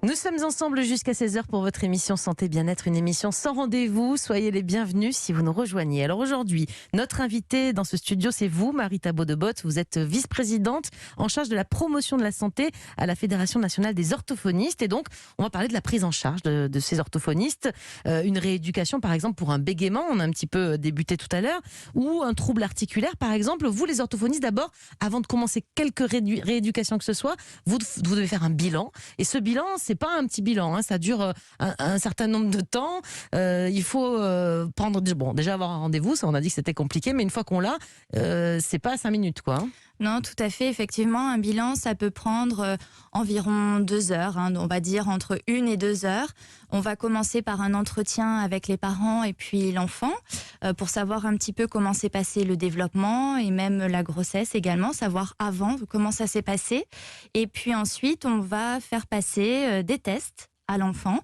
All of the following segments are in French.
Nous sommes ensemble jusqu'à 16h pour votre émission Santé Bien-être, une émission sans rendez-vous. Soyez les bienvenus si vous nous rejoignez. Alors aujourd'hui, notre invitée dans ce studio, c'est vous, Marita Bodebotte. Vous êtes vice-présidente en charge de la promotion de la santé à la Fédération nationale des orthophonistes. Et donc, on va parler de la prise en charge de ces orthophonistes. Une rééducation, par exemple, pour un bégaiement, on a un petit peu débuté tout à l'heure, ou un trouble articulaire, par exemple. Vous, les orthophonistes, d'abord, avant de commencer quelque rééducation que ce soit, vous devez faire un bilan. Et ce bilan, c'est pas un petit bilan, hein, ça dure un certain nombre de temps. Il faut déjà avoir un rendez-vous, ça on a dit que c'était compliqué, mais une fois qu'on l'a, c'est pas 5 minutes quoi. Non, tout à fait. Effectivement, un bilan, ça peut prendre environ 2 heures, on va dire entre 1 et 2 heures. On va commencer par un entretien avec les parents et puis l'enfant pour savoir un petit peu comment s'est passé le développement et même la grossesse également, savoir avant comment ça s'est passé. Et puis ensuite, on va faire passer des tests à l'enfant,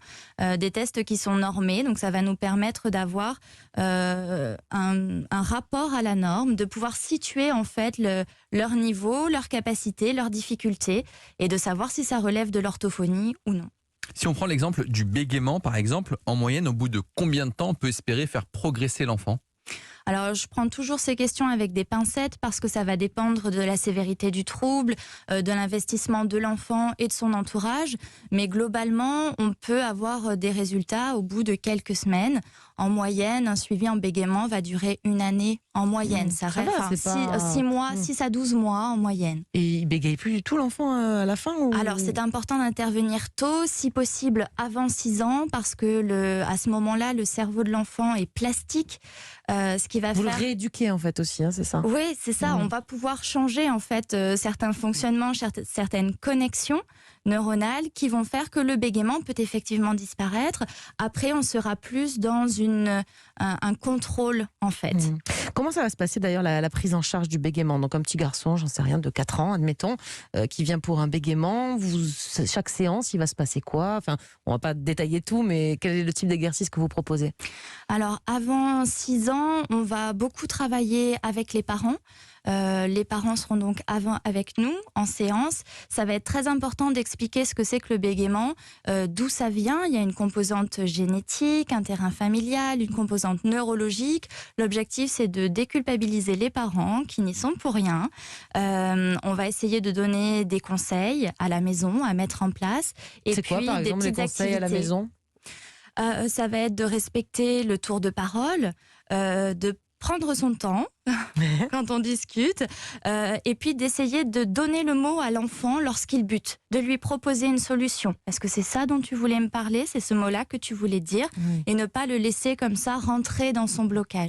des tests qui sont normés, donc ça va nous permettre d'avoir un rapport à la norme, de pouvoir situer en fait leur niveau, leur capacité, leurs difficultés et de savoir si ça relève de l'orthophonie ou non. Si on prend l'exemple du bégaiement par exemple, en moyenne au bout de combien de temps on peut espérer faire progresser l'enfant ? Alors, je prends toujours ces questions avec des pincettes parce que ça va dépendre de la sévérité du trouble, de l'investissement de l'enfant et de son entourage. Mais globalement, on peut avoir des résultats au bout de quelques semaines. En moyenne, un suivi en bégaiement va durer 1 année en moyenne. Ça reste 6 mois, 6 à 12 mois en moyenne. Et il bégaye plus du tout l'enfant à la fin ou... Alors, c'est important d'intervenir tôt, si possible avant 6 ans, parce que à ce moment-là, le cerveau de l'enfant est plastique. Ce qui va Vous faire... le rééduquez en fait aussi, hein, c'est ça ? Oui, c'est ça. On va pouvoir changer en fait certains fonctionnements, certaines connexions neuronales qui vont faire que le bégaiement peut effectivement disparaître. Après, on sera plus dans un contrôle en fait. Comment ça va se passer d'ailleurs la prise en charge du bégaiement ? Donc un petit garçon, j'en sais rien, de 4 ans, admettons, qui vient pour un bégaiement. Chaque séance, il va se passer quoi ? Enfin, on va pas détailler tout, mais quel est le type d'exercice que vous proposez ? Alors, avant 6 ans, on va beaucoup travailler avec les parents. Les parents seront donc avec nous en séance. Ça va être très important d'expliquer ce que c'est que le bégaiement, d'où ça vient. Il y a une composante génétique, un terrain familial, une composante neurologique. L'objectif, c'est de déculpabiliser les parents qui n'y sont pour rien. On va essayer de donner des conseils à la maison à mettre en place. Et c'est quoi, par exemple, les conseils à la maison ? Ça va être de respecter le tour de parole, de prendre son temps quand on discute, et puis d'essayer de donner le mot à l'enfant lorsqu'il bute, de lui proposer une solution. Est-ce que c'est ça dont tu voulais me parler ? C'est ce mot-là que tu voulais dire ? Et ne pas le laisser comme ça rentrer dans son blocage.